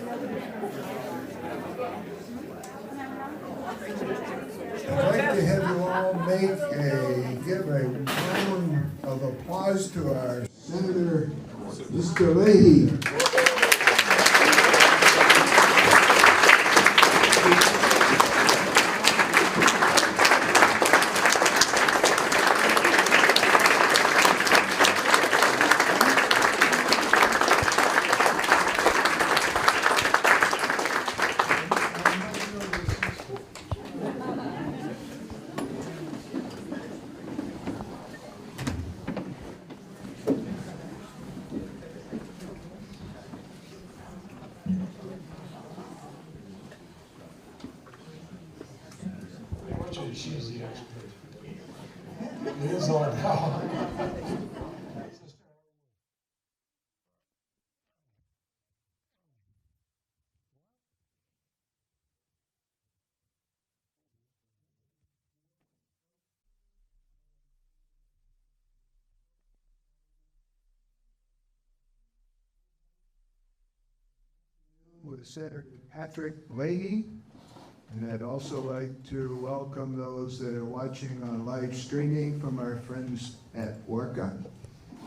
I'd like to have you all give a round of applause to our Senator, Mr. Leahy. She's the expert. It is on now. With Senator Patrick Leahy. And I'd also like to welcome those that are watching on live streaming from our friends at ORCA.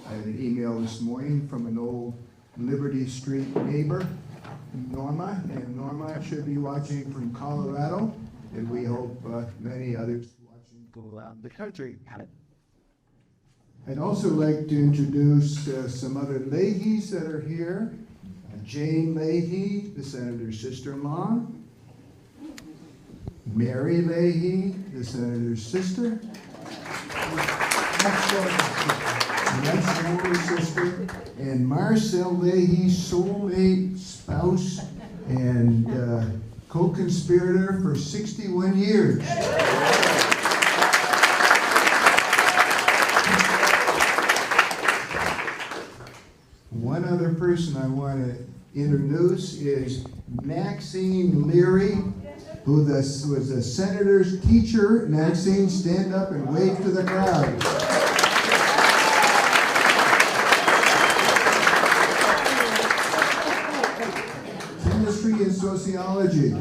I had an email this morning from an old Liberty Street neighbor, Norma, and Norma should be watching from Colorado, and we hope many others watching around the country. I'd also like to introduce some other Leahys that are here. Jane Leahy, the Senator's sister-in-law. Mary Leahy, the Senator's sister. Next older sister. And Marcel Leahy, soulmate, spouse, and co-conspirator for 61 years. One other person I want to introduce is Maxine Leary, who was a senator's teacher. Maxine, stand up and wave to the crowd. Chemistry and sociology.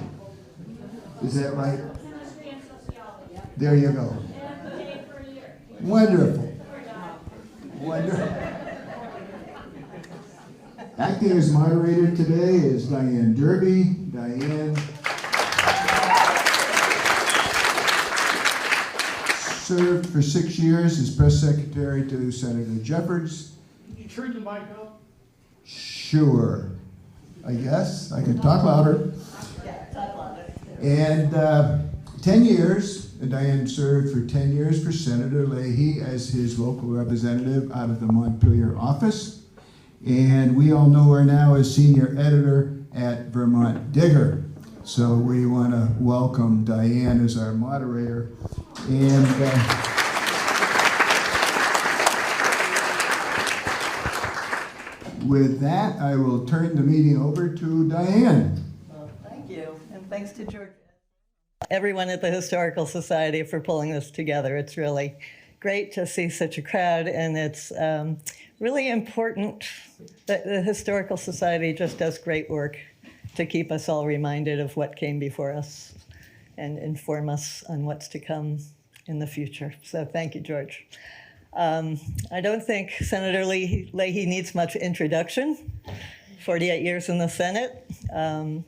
Is that right? Chemistry and sociology. There you go. And paid for a year. Wonderful. Wonderful. Acting as moderator today is Diane Derby. Diane served for 6 years as press secretary to Senator Jeffords. Can you turn the mic up? Sure. I guess I can talk louder. Yeah, talk louder. And 10 years, Diane served for 10 years for Senator Leahy as his local representative out of the Montpelier office. And we all know her now as senior editor at Vermont Digger. So we want to welcome Diane as our moderator. And with that, I will turn the meeting over to Diane. Well, thank you, and thanks to George. Everyone at the Historical Society for pulling this together. It's really great to see such a crowd, and it's really important that the Historical Society just does great work to keep us all reminded of what came before us and inform us on what's to come in the future. So thank you, George. I don't think Senator Leahy needs much introduction. 48 years in the Senate. I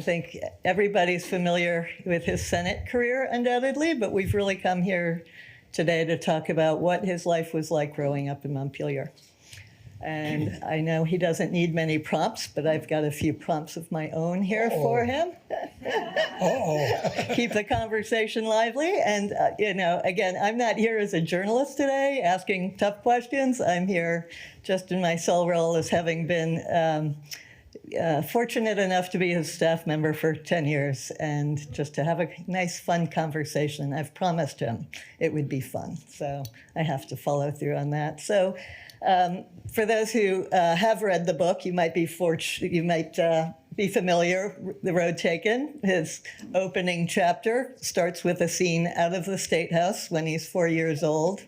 think everybody's familiar with his Senate career, undoubtedly, but we've really come here today to talk about what his life was like growing up in Montpelier. And I know he doesn't need many prompts, but I've got a few prompts of my own here for him. Keep the conversation lively. And, again, I'm not here as a journalist today asking tough questions. I'm here just in my sole role as having been fortunate enough to be his staff member for 10 years and just to have a nice, fun conversation. I've promised him it would be fun, so I have to follow through on that. So for those who have read the book, you might be familiar. The Road Taken, his opening chapter, starts with a scene out of the State House when he's 4 years old,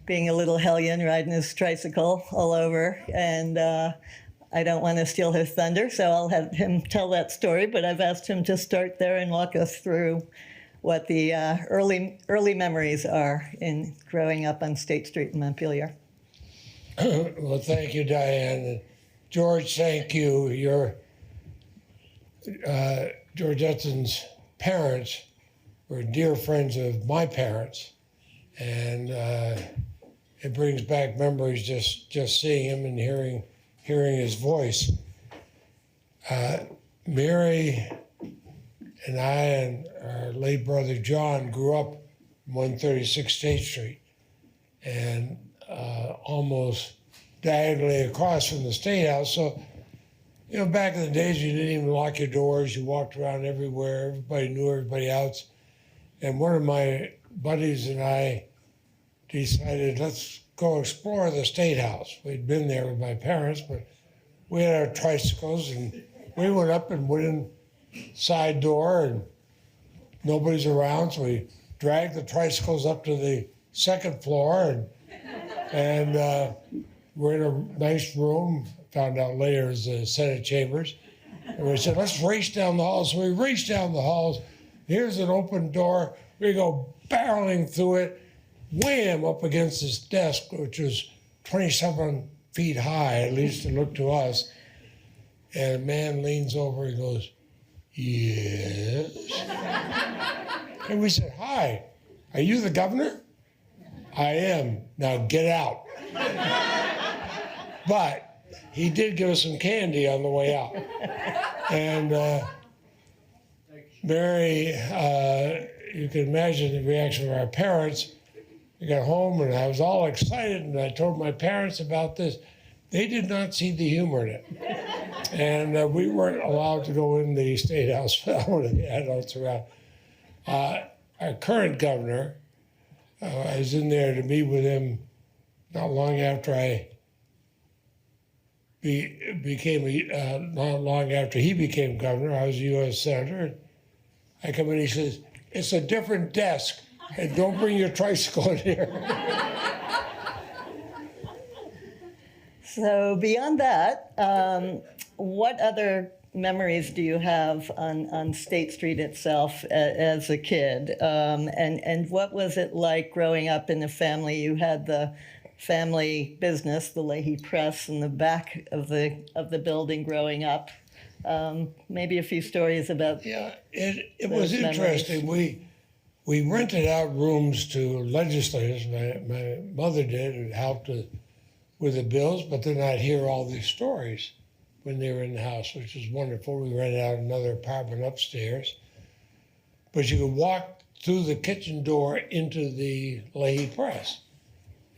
being a little hellion riding his tricycle all over. And I don't want to steal his thunder, so I'll have him tell that story, but I've asked him to start there and walk us through what the early memories are in growing up on State Street in Montpelier. Well, thank you, Diane. And George, thank you. George Edson's parents were dear friends of my parents, and it brings back memories just seeing him and hearing his voice. Mary and I and our late brother John grew up 136 State Street, and almost diagonally across from the State House. So, you know, back in the days, you didn't even lock your doors. You walked around everywhere. Everybody knew everybody else. And one of my buddies and I decided, let's go explore the State House. We'd been there with my parents, but we had our tricycles, and we went up and went in side door, and nobody's around. So we dragged the tricycles up to the second floor, and we're in a nice room. Found out later it was the Senate chambers. And we said, let's race down the halls. So we raced down the halls. Here's an open door. We go barreling through it, wham, up against this desk, which was 27 feet high, at least it looked to us. And a man leans over and goes, yes. And we said, hi, are you the governor? I am. Now get out. But he did give us some candy on the way out. And Mary, you can imagine the reaction of our parents. We got home and I was all excited and I told my parents about this. They did not see the humor in it. And we weren't allowed to go in the State House without one of the adults around. Our current governor, I was in there to meet with him not long after I not long after he became governor. I was a U.S. Senator. I come in, he says, it's a different desk, and don't bring your tricycle in here. So beyond that, what other memories do you have on State Street itself as a kid? And what was it like growing up in a family? You had the family business, the Leahy Press, in the back of the building growing up. Maybe a few stories about. Yeah, it was interesting. We rented out rooms to legislators. My mother did, and helped with the bills, but then I'd hear all these stories when they were in the house, which was wonderful. We rented out another apartment upstairs. But you could walk through the kitchen door into the Leahy Press.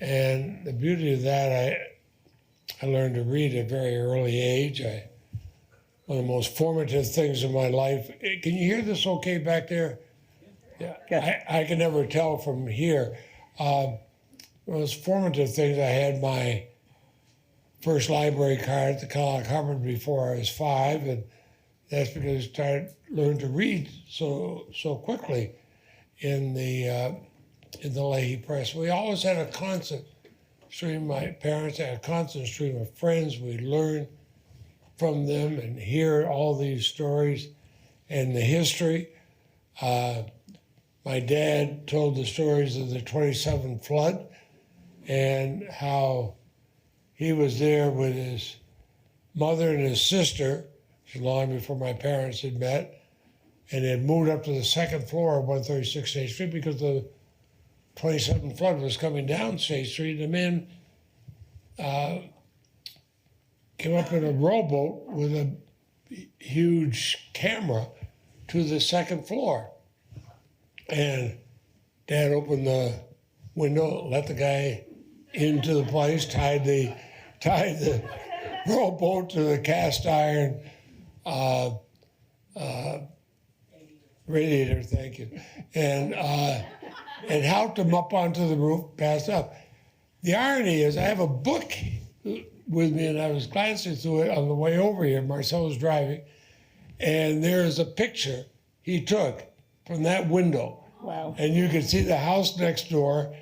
And the beauty of that, I learned to read at a very early age. One of the most formative things in my life. Can you hear this okay back there? Yeah, I can never tell from here. One of the most formative things, I had my first library card at the Kellogg Hubbard before I was 5, and that's because I learned to read so quickly in the Leahy Press. We always had a constant stream. My parents had a constant stream of friends. We learned from them and hear all these stories and the history. My dad told the stories of the 27 flood and how he was there with his mother and his sister, long before my parents had met, and had moved up to the second floor of 136 State Street because the 27 flood was coming down State Street. The man came up in a rowboat with a huge camera to the second floor. And Dad opened the window, let the guy into the place, tied the rowboat to the cast iron radiator, thank you, and helped him up onto the roof, passed up. The irony is I have a book with me, and I was glancing through it on the way over here. Marcel was driving, and there is a picture he took from that window. Wow. And you could see the house next door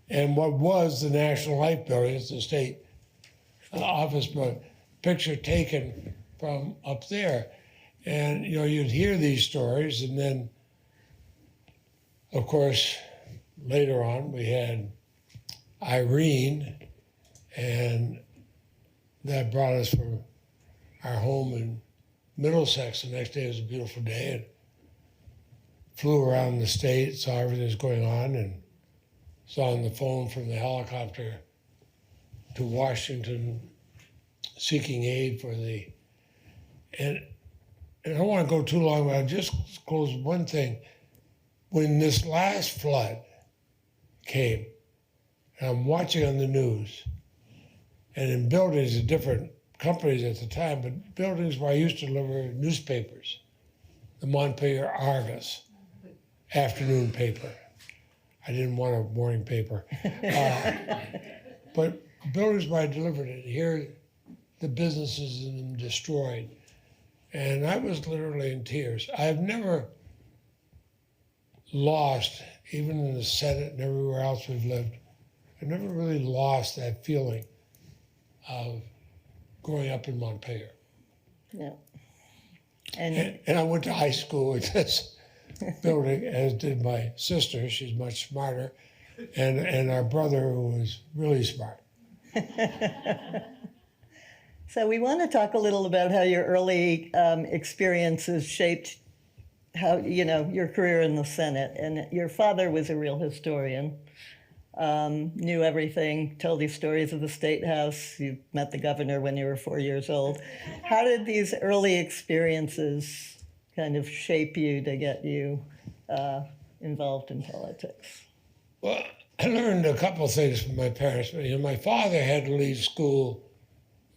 and what was the National Life Building, it's the state office building. picture taken from up there. And, you know, you'd hear these stories, and then, of course, later on, we had Irene, and that brought us from our home in Middlesex. The next day was a beautiful day, and flew around the state, saw everything that was going on, and saw on the phone from the helicopter to Washington seeking aid for the, and I don't want to go too long, but I'll just close one thing. When this last flood came, and I'm watching on the news, and in buildings at different companies at the time, but buildings where I used to deliver newspapers, the Montpelier Argus, afternoon paper. I didn't want a morning paper. But buildings where I delivered it, here the businesses in them destroyed. And I was literally in tears. I've never lost, even in the Senate and everywhere else we've lived, I've never really lost that feeling of growing up in Montpelier. Yeah. And And I went to high school at this building, as did my sister. She's much smarter, and our brother, who was really smart. so we want to talk a little about how your early experiences shaped how, you know, your career in the Senate. And your father was a real historian, knew everything, told you stories of the State House. You met the governor when you were 4 years old. How did these early experiences kind of shape you to get you involved in politics? Well, I learned a couple of things from my parents. You know, my father had to leave school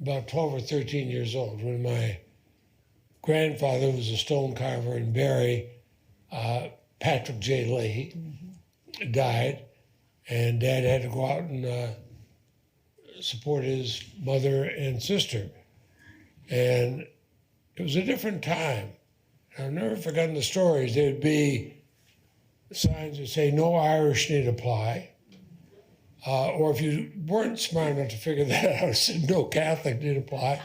about 12 or 13 years old when my grandfather was a stone carver in Barrie, Patrick Leahy, died, and Dad had to go out and support his mother and sister. And it was a different time. I've never forgotten the stories. There'd be signs that say, no Irish need apply. Or if you weren't smart enough to figure that out, it said, no Catholic need apply.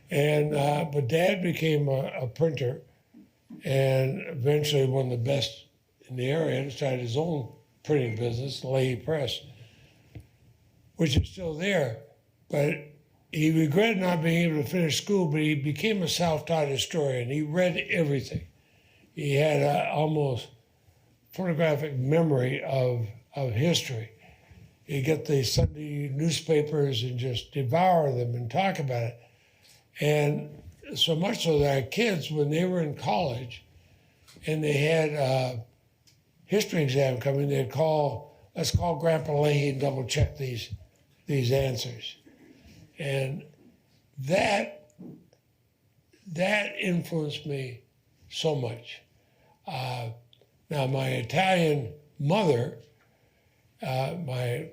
And but Dad became a printer, and eventually one of the best in the area, and started his own printing business, the Leahy Press, which is still there. But he regretted not being able to finish school, but he became a self-taught historian. He read everything. He had a almost photographic memory of history. He'd get the Sunday newspapers and just devour them and talk about it. And so much so that our kids, when they were in college and they had a history exam coming, they'd call, let's call Grandpa Leahy and double check these answers. And that influenced me so much. Now, my Italian mother, our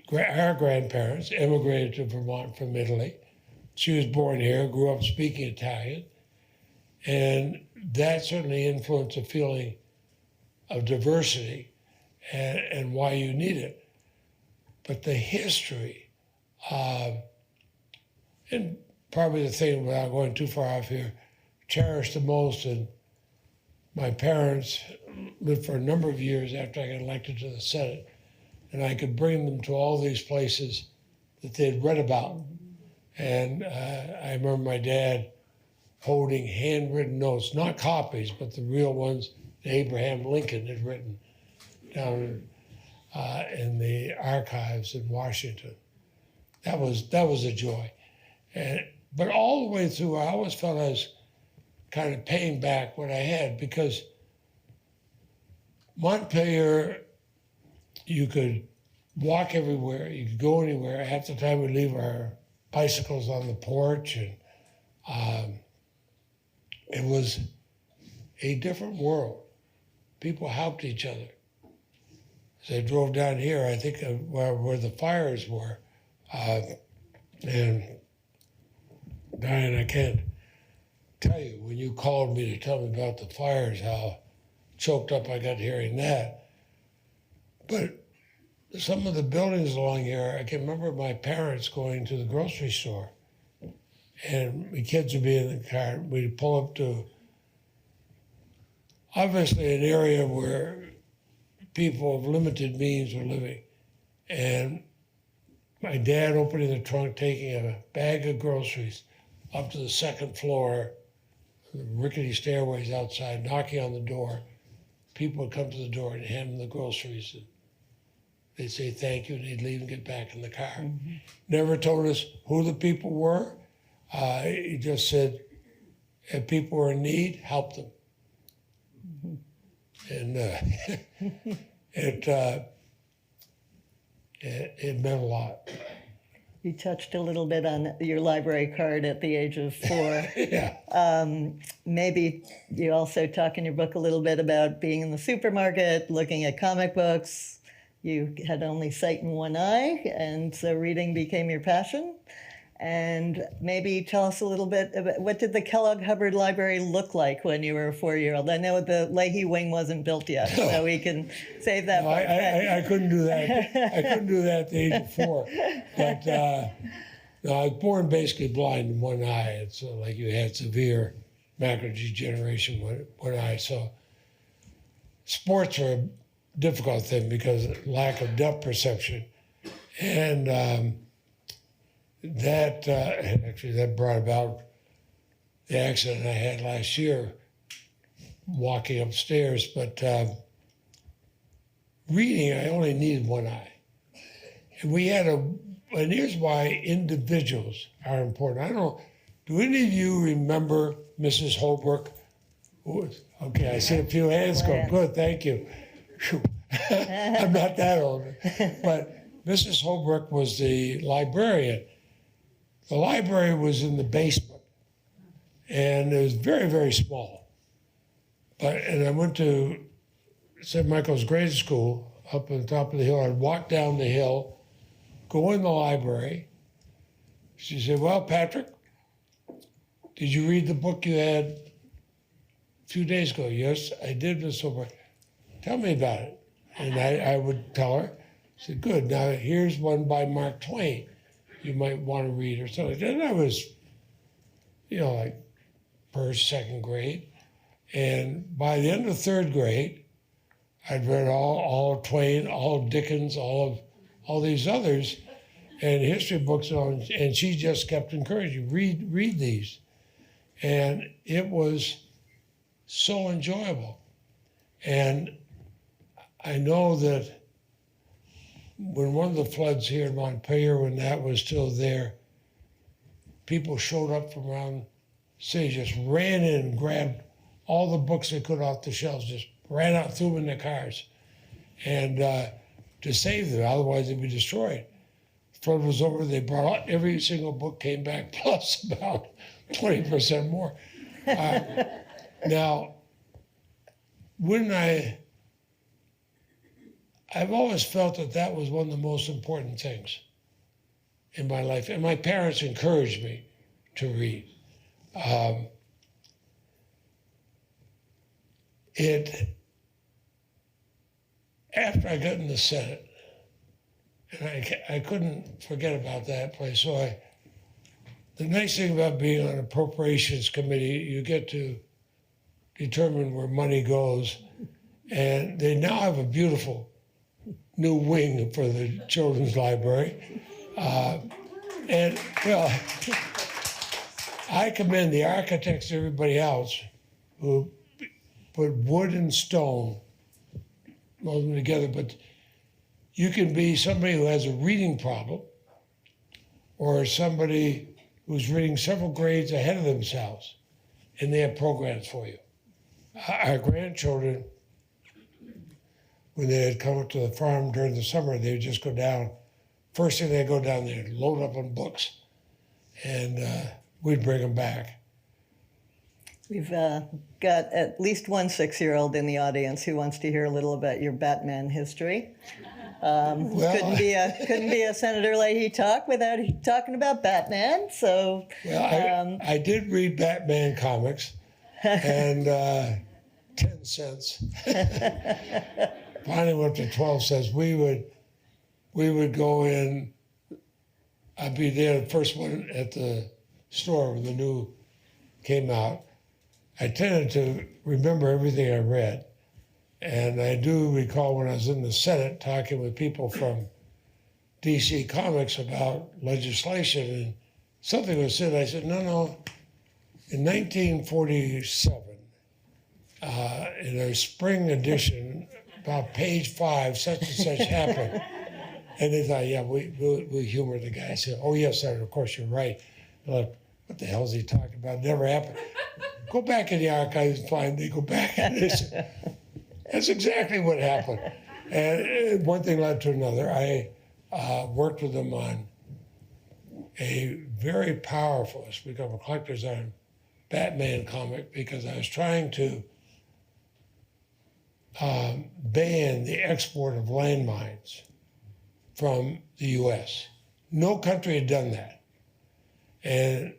grandparents immigrated to Vermont from Italy. She was born here, grew up speaking Italian, and that certainly influenced a feeling of diversity and why you need it. But the history, and probably the thing, without going too far off here, cherished the most, and my parents lived for a number of years after I got elected to the Senate, and I could bring them to all these places that they'd read about. And I remember my dad holding handwritten notes, not copies, but the real ones that Abraham Lincoln had written down in the archives in Washington. That was a joy. But all the way through, I always felt I was kind of paying back what I had, because Montpelier, you could walk everywhere, you could go anywhere. Half the time we'd leave our bicycles on the porch, and it was a different world. People helped each other. As I drove down here, I think where the fires were, and Diane, I can't tell you, when you called me to tell me about the fires, how choked up I got hearing that. But some of the buildings along here, I can remember my parents going to the grocery store and the kids would be in the car. We'd pull up to obviously an area where people of limited means were living. And my dad opening the trunk, taking a bag of groceries up to the second floor, the rickety stairways outside, knocking on the door. People would come to the door and hand them the groceries. And they'd say thank you, and they'd leave and get back in the car. Mm-hmm. Never told us who the people were. He just said, if people were in need, help them. Mm-hmm. And it meant a lot. You touched a little bit on your library card at the age of 4. Yeah. Maybe you also talk in your book a little bit about being in the supermarket, looking at comic books. You had only sight in one eye, and so reading became your passion. And maybe tell us a little bit about what did the Kellogg Hubbard Library look like when you were a 4-year-old? I know the Leahy wing wasn't built yet, so we can save that. No, I couldn't do that. I couldn't do that at the age of 4. But no, I was born basically blind in one eye. It's like you had severe macular degeneration in one eye. So sports are a difficult thing because of lack of depth perception. And that brought about the accident I had last year walking upstairs. But reading, I only needed one eye. And we had and here's why individuals are important. I don't know, do any of you remember Mrs. Holbrook? Okay, I see a few hands go. Good, thank you. I'm not that old. But Mrs. Holbrook was the librarian. The library was in the basement, and it was very, very small. And I went to St. Michael's Grade School up on the top of the hill. I'd walk down the hill, go in the library. She said, well, Patrick, did you read the book you had a few days ago? Yes, I did, Miss Holbrook. Tell me about it. And I would tell her. She said, good, now here's one by Mark Twain you might want to read or something. And I was, like first, second grade. And by the end of third grade, I'd read all Twain, all Dickens, all these others, and history books on. And she just kept encouraging, read these. And it was so enjoyable. And I know that when one of the floods here in Montpelier, when that was still there, people showed up from around the city, just ran in and grabbed all the books they could off the shelves, just ran out, threw them in their cars, and to save them, otherwise they'd be destroyed. The flood was over, they brought out every single book, came back, plus about 20% more. Now, when I've always felt that was one of the most important things in my life. And my parents encouraged me to read. After I got in the Senate, and I couldn't forget about that place. So the nice thing about being on Appropriations Committee, you get to determine where money goes. And they now have a beautiful new wing for the children's library. And, well, I commend the architects and everybody else who put wood and stone, mold them together. But you can be somebody who has a reading problem or somebody who's reading several grades ahead of themselves, and they have programs for you. Our grandchildren, when they had come up to the farm during the summer, they would just go down. First thing they'd go down there, load up on books, and we'd bring them back. We've got at least one 6-year-old in the audience who wants to hear a little about your Batman history. Couldn't be a Senator Leahy talk without talking about Batman. So, well, I did read Batman comics, and 10 cents. Finally went to 12 cents. We would go in. I'd be there, the first one at the store when the new came out, I tended to remember everything I read. And I do recall when I was in the Senate talking with people from DC Comics about legislation, and something was said. I said, no. In 1947, in a spring edition, about page 5, such and such happened. And they thought, yeah, we humored the guy. I said, oh, yes, Senator, of course, you're right. They're like, what the hell is he talking about? It never happened. Go back in the archives and find. They go back and they say, that's exactly what happened. And one thing led to another. I worked with them on a very powerful, it's become a collector's item, Batman comic, because I was trying to ban the export of landmines from the U.S. No country had done that. And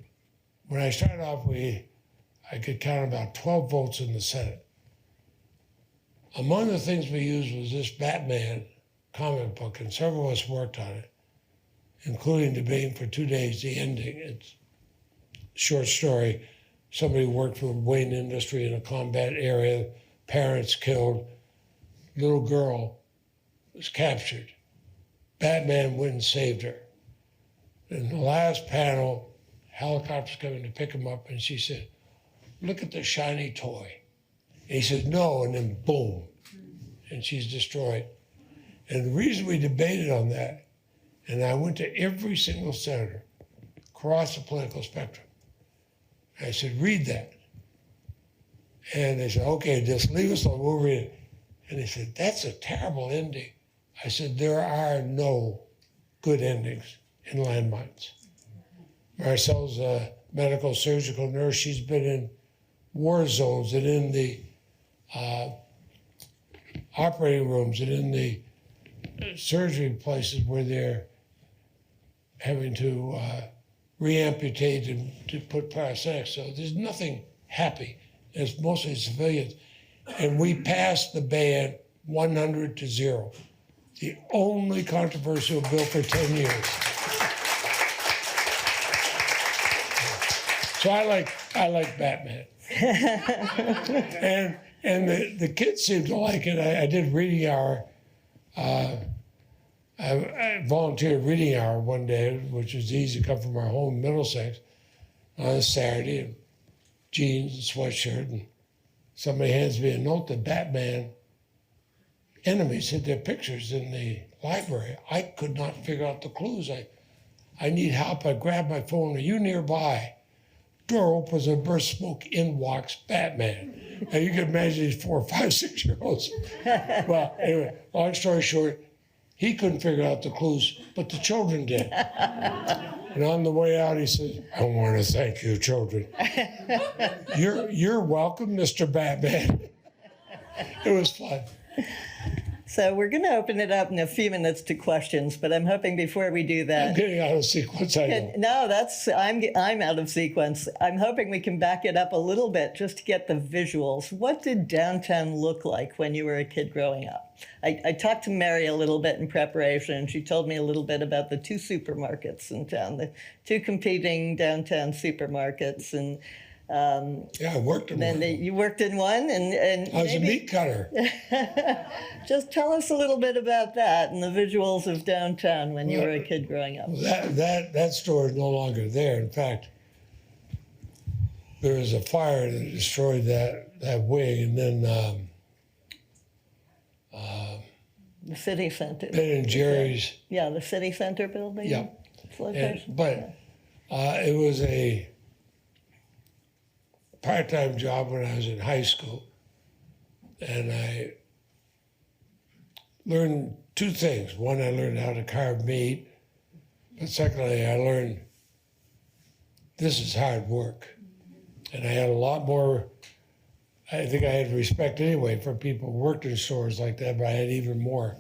when I started off, I could count about 12 votes in the Senate. Among the things we used was this Batman comic book, and several of us worked on it, including debating for 2 days the ending. It's a short story. Somebody worked for Wayne Industry in a combat area, parents killed, little girl was captured. Batman went and saved her. In the last panel, helicopters coming to pick him up, and she said, look at the shiny toy. And he said, no, and then boom, and she's destroyed. And the reason we debated on that, and I went to every single senator across the political spectrum. I said, read that. And they said, okay, just leave us alone, we'll read it. And they said, that's a terrible ending. I said, there are no good endings in landmines. Marcel's a medical surgical nurse. She's been in war zones and in the operating rooms and in the surgery places where they're having to reamputate and to put prosthetics. So there's nothing happy. It's mostly civilians. And we passed the ban 100-0. The only controversial bill for 10 years. So I like Batman. and the kids seem to like it. I did reading hour. I volunteered reading hour one day, which was easy to come from our home in Middlesex on a Saturday, and jeans and sweatshirt, and somebody hands me a note that Batman enemies had their pictures in the library. I could not figure out the clues. I need help. I grab my phone. Are you nearby? Door opens and bursts smoke. In walks Batman. And you can imagine these 4, 5, 6-year-olds. Well, anyway, long story short, he couldn't figure out the clues, but the children did. And on the way out, he says, I want to thank you, children. You're welcome, Mr. Batman. It was fun. So we're going to open it up in a few minutes to questions, but I'm hoping before we do that. I'm getting out of sequence, I know. No, I'm out of sequence. I'm hoping we can back it up a little bit just to get the visuals. What did downtown look like when you were a kid growing up? I talked to Mary a little bit in preparation, and she told me a little bit about the 2 supermarkets in town, the 2 competing downtown supermarkets, and yeah, I worked in one. You worked in one, and I was a meat cutter. Just tell us a little bit about that and the visuals of downtown when you were a kid growing up. That store is no longer there. In fact, there was a fire that destroyed that wing, and then The city center. Ben and Jerry's. Yeah, the city center building. Yeah. Location. But it was a part-time job when I was in high school, and I learned 2 things. One, I learned how to carve meat, but secondly, I learned this is hard work. And I had a lot more, I think I had respect anyway for people who worked in stores like that, but I had even more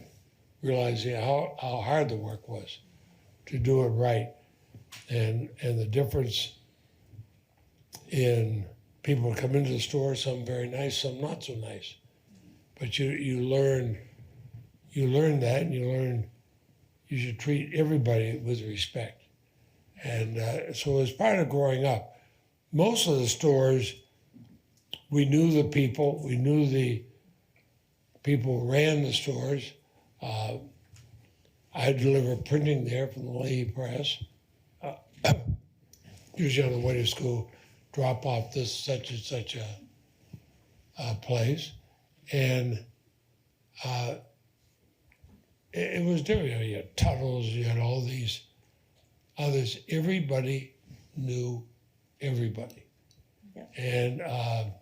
realizing how hard the work was to do it right. And the difference in people who come into the store, some very nice, some not so nice. But you learn that, and you learn you should treat everybody with respect. And so as part of growing up, most of the stores, we knew the people, we knew the people who ran the stores. I delivered printing there from the Leahy Press. Usually on the way to school, drop off this such and such a place. And it was different. You had Tuttle's, you had all these others. Everybody knew everybody. Yeah. And I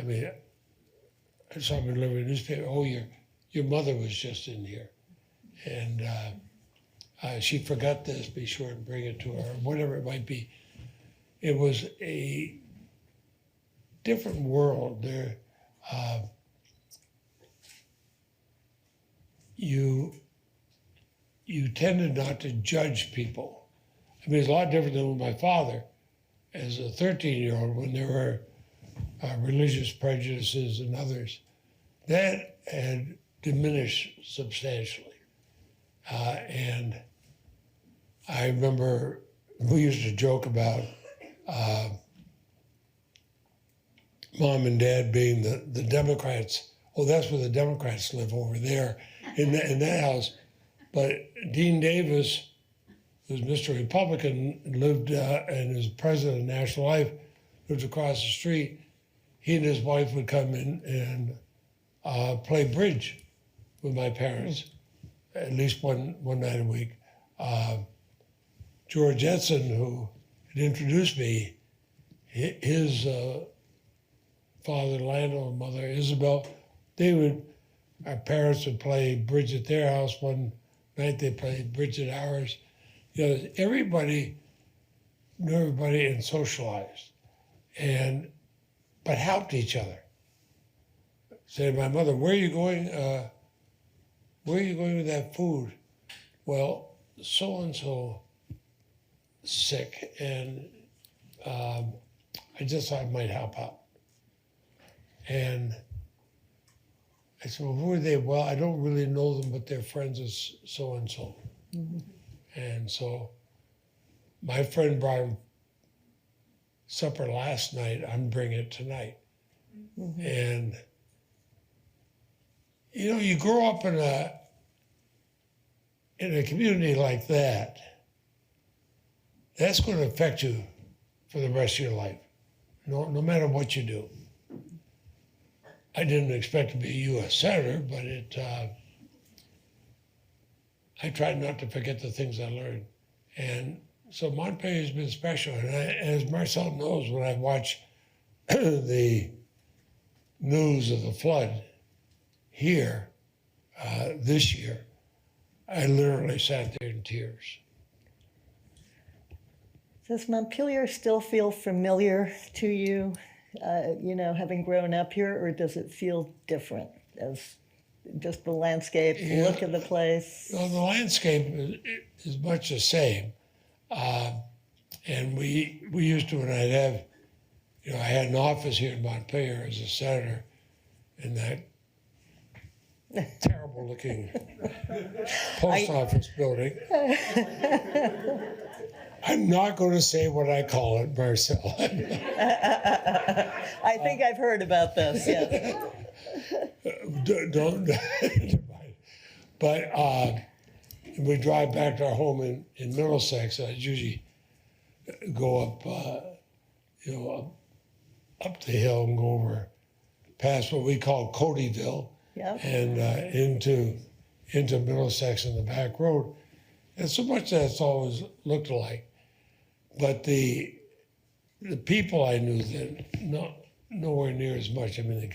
mean, someone delivering a newspaper, oh, your mother was just in here. And she forgot this, be sure and bring it to her, whatever it might be. It was a different world. There, you tended not to judge people. I mean, it's a lot different than with my father as a 13-year-old when there were religious prejudices and others. That had diminished substantially. And I remember we used to joke about Mom and Dad being the Democrats. Oh, that's where the Democrats live, over there in that house. But Dean Davis, who's Mr. Republican, lived and is president of National Life, lived across the street. He and his wife would come in and play bridge with my parents, at least one night a week. George Edson, who had introduced me, his father Lando and mother Isabel, our parents would play bridge at their house. One night they played bridge at ours. You know, everybody knew everybody and socialized, but helped each other. Say to my mother, where are you going? Where are you going with that food? Well, so-and-so sick, and I just thought I might help out. And I said, well, who are they? Well, I don't really know them, but they're friends of so-and-so. Mm-hmm. And so my friend brought him supper last night. I'm bringing it tonight. Mm-hmm. And, you know, you grow up in a community like that, that's going to affect you for the rest of your life, no matter what you do. I didn't expect to be a U.S. Senator, but I tried not to forget the things I learned. And so Montpelier has been special. And as Marcel knows, when I watch the news of the flood here this year, I literally sat there in tears. Does Montpelier still feel familiar to you, you know, having grown up here, or does it feel different as just the landscape, the look of the place? Well, the landscape is much the same. And we used to, when I'd have, you know, I had an office here in Montpelier as a senator in that terrible looking post office building. I'm not going to say what I call it, Marcel. I think I've heard about this, yes. Don't. But we drive back to our home in Middlesex. I usually go up, up the hill and go over past what we call Codyville, Yep. and into Middlesex in the back road. And so much that's always looked alike. But the people I knew then, nowhere near as much. I mean,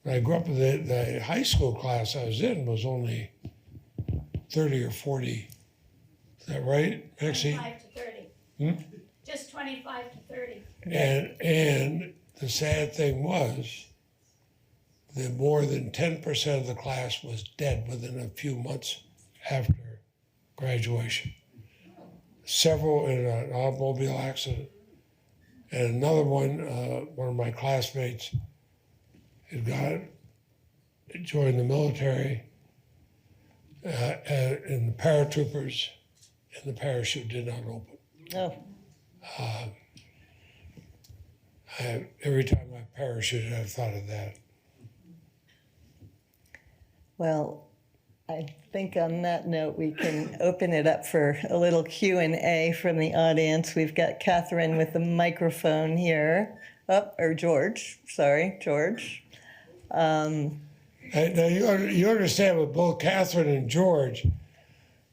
when I grew up, the high school class I was in was only 30 or 40. Is that right, Maxine? 25 to 30. Just 25 to 30. And the sad thing was that more than 10% of the class was dead within a few months after graduation. Several in an automobile accident, and another one of my classmates had joined the military, and the paratroopers, and the parachute did not open. Oh, Every time I parachuted, I've thought of that. well, I think on that note, we can open it up for a little Q&A from the audience. We've got Catherine with the microphone here. Oh, or George, sorry, George. Now, you understand with both Catherine and George,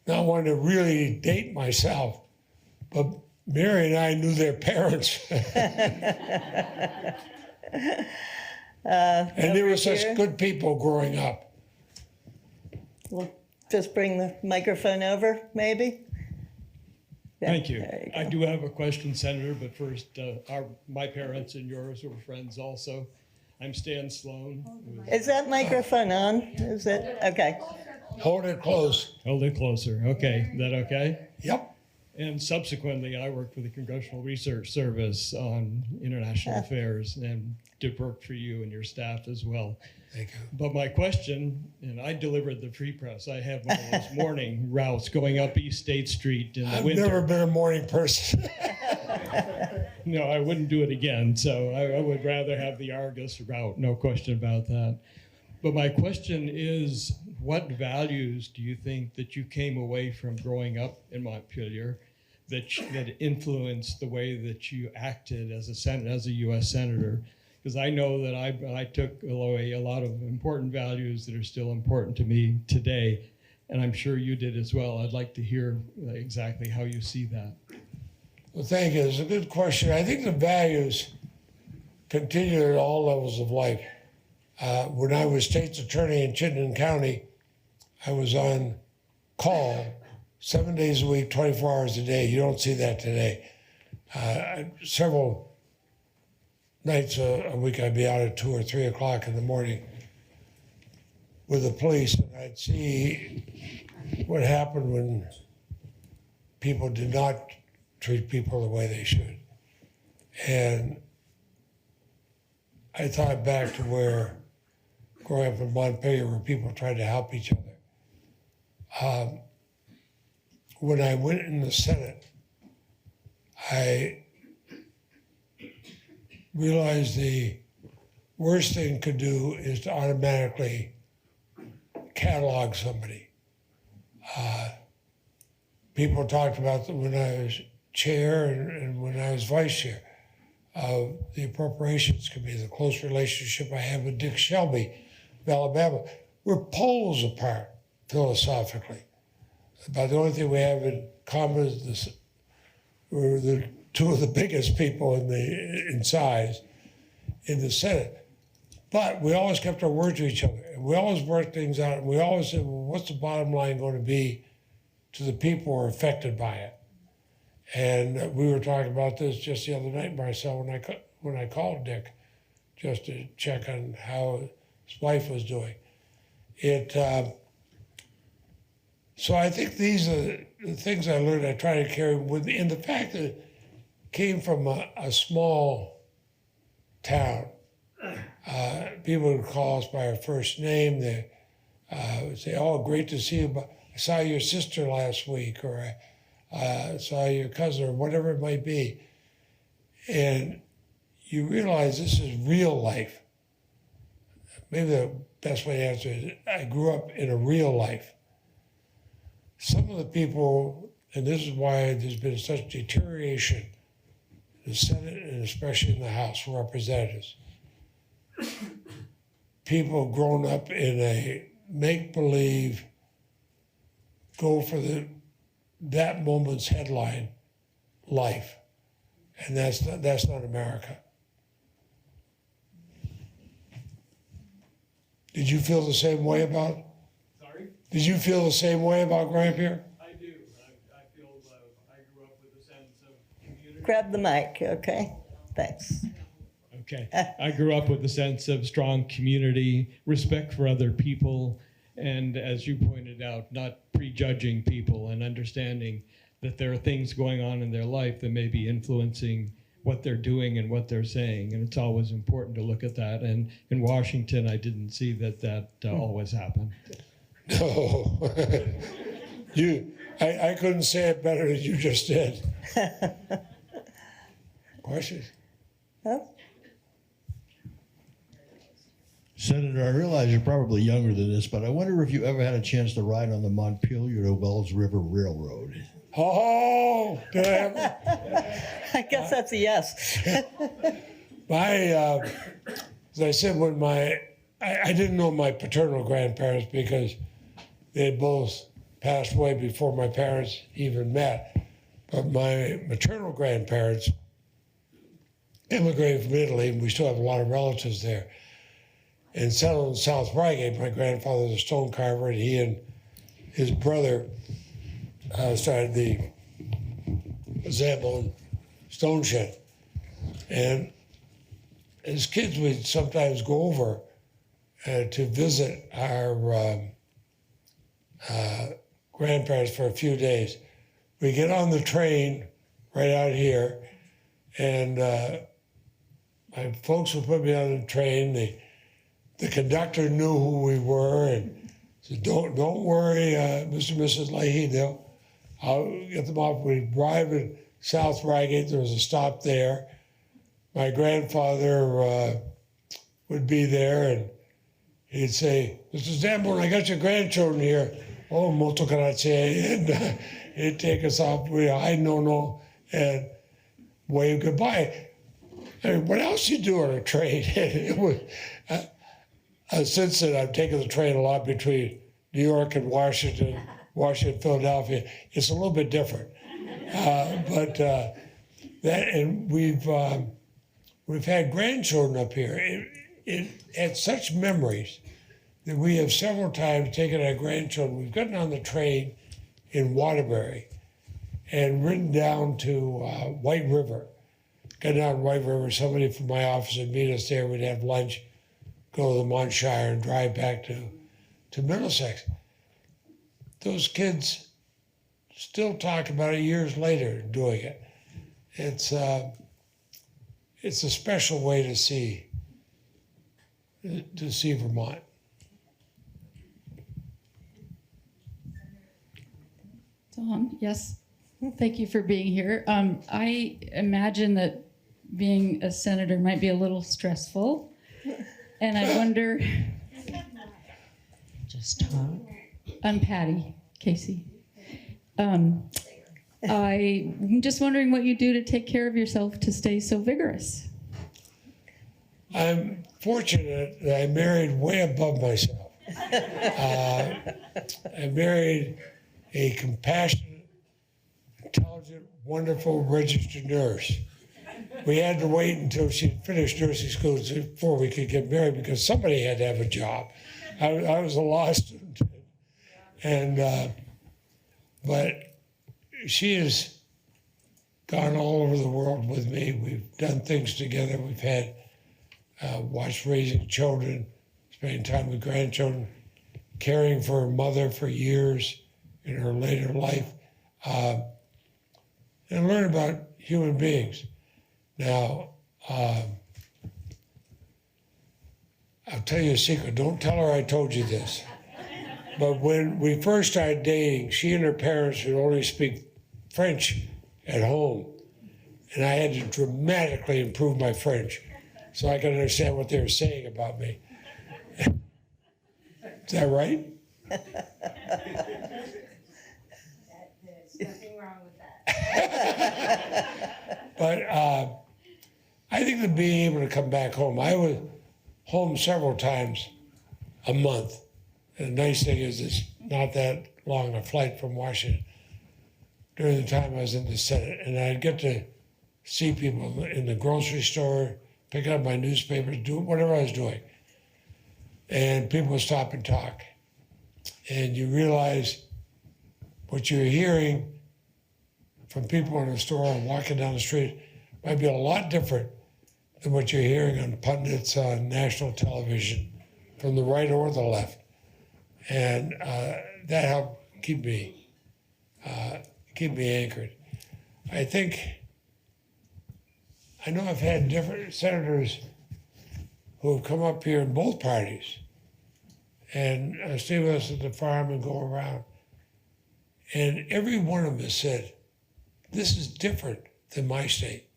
not wanting to really date myself, but Mary and I knew their parents. And they were such here. good people growing up. We'll just bring the microphone over, maybe? Yeah, Thank you. there I go. do have a question, Senator, but first, my parents and yours were friends also. I'm Stan Sloan. Is that microphone on? Is it? Okay. Hold it close. Hold it closer. Okay, is that okay? Yep. And subsequently, I worked for the Congressional Research Service on international affairs and did work for you and your staff as well. Thank you. But my question, and I delivered the Free Press, I have one of those morning routes going up East State Street in the I've winter. never been a morning person. No, I wouldn't do it again. So I would rather have the Argus route, no question about that. But my question is, what values do you think that you came away from growing up in Montpelier that influenced the way that you acted as a U.S. Senator? Because I know that I took away a lot of important values that are still important to me today, and I'm sure you did as well. I'd like to hear exactly how you see that. Well, thank you. It's a good question. I think the values continue at all levels of life. When I was state's attorney in Chittenden County, I was on call 7 days a week, 24 hours a day. You don't see that today. Several nights a week, I'd be out at 2 or 3 o'clock in the morning with the police, and I'd see what happened when people did not treat people the way they should. And I thought back to where, growing up in Montpelier, where people tried to help each other. When I went in the Senate, I realized the worst thing could do is to automatically catalog somebody. People talked about when I was chair and when I was vice chair of the Appropriations Committee, the close relationship I have with Dick Shelby of Alabama. We're poles apart philosophically. About the only thing we have in common is this: we're the two of the biggest people in size in the Senate. But we always kept our word to each other, and we always worked things out, and we always said, well, what's the bottom line going to be to the people who are affected by it? And we were talking about this just the other night, Marcel, when I called Dick, just to check on how his wife was doing. So I think these are the things I learned. I try to carry with me, and the fact that it came from a small town. People would call us by our first name. They would say, "Oh, great to see you. I saw your sister last week," or I saw your cousin, or whatever it might be. And you realize this is real life. Maybe the best way to answer it is I grew up in a real life. Some of the people, and this is why there's been such deterioration in the Senate and especially in the House of Representatives. People have grown up in a make-believe, go for that moment's headline life. And that's not America. Did you feel the same way about? Sorry? Did you feel the same way about growing up here? I do. I feel I grew up with a sense of community. Grab the mic, okay? Thanks. Okay. I grew up with a sense of strong community, respect for other people, and as you pointed out, not prejudging people and understanding that there are things going on in their life that may be influencing what they're doing and what they're saying. And it's always important to look at that. And in Washington, I didn't see that always happened. No. I couldn't say it better than you just did. Questions? Huh? Senator, I realize you're probably younger than this, but I wonder if you ever had a chance to ride on the Montpelier to Wells River Railroad. Oh, damn. I guess that's a yes. As I said, when I didn't know my paternal grandparents because they had both passed away before my parents even met. But my maternal grandparents immigrated from Italy, and we still have a lot of relatives there. And settled in South Reigate. My grandfather was a stone carver, and he and his brother started the Zambon stone shed. And as kids, we'd sometimes go over to visit our grandparents for a few days. We get on the train right out here, and my folks would put me on the train. The conductor knew who we were and said, don't worry, Mr. and Mrs. Leahy, I'll get them off. We'd arrive in South Reigate. There was a stop there. My grandfather would be there, and he'd say, Mr. Zambon, I got your grandchildren here. Oh, molto grazie. And he'd take us off. I no, and wave goodbye. I mean, what else you do on a train? It was, since then, I've taken the train a lot between New York and Washington, Philadelphia. It's a little bit different, but that, and we've had grandchildren up here. It had such memories that we have several times taken our grandchildren. We've gotten on the train in Waterbury and ridden down to White River. Got down to White River. Somebody from my office would meet us there. We'd have lunch, go to the Montshire, and drive back to Middlesex. Those kids still talk about it years later doing it. It's a special way to see Vermont. Dawn, yes. Thank you for being here. I imagine that being a senator might be a little stressful. And I wonder, Just talk. I'm Patty Casey. I'm just wondering what you do to take care of yourself to stay so vigorous. I'm fortunate that I married way above myself. I married a compassionate, intelligent, wonderful registered nurse. We had to wait until she finished nursing school before we could get married because somebody had to have a job. I was a law student, and but she has gone all over the world with me. We've done things together. We've had watched raising children, spending time with grandchildren, caring for her mother for years in her later life, and learn about human beings. Now, I'll tell you a secret. Don't tell her I told you this. But when we first started dating, she and her parents would only speak French at home. And I had to dramatically improve my French so I could understand what they were saying about me. Is that right? There's nothing wrong with that. But I think that being able to come back home, I was home several times a month. And the nice thing is it's not that long a flight from Washington during the time I was in the Senate. And I'd get to see people in the grocery store, pick up my newspapers, do whatever I was doing. And people would stop and talk. And you realize what you're hearing from people in the store and walking down the street might be a lot different than what you're hearing on pundits on national television from the right or the left. And that helped keep me anchored. I know I've had different senators who have come up here in both parties and stay with us at the farm and go around. And every one of us said, this is different than my state.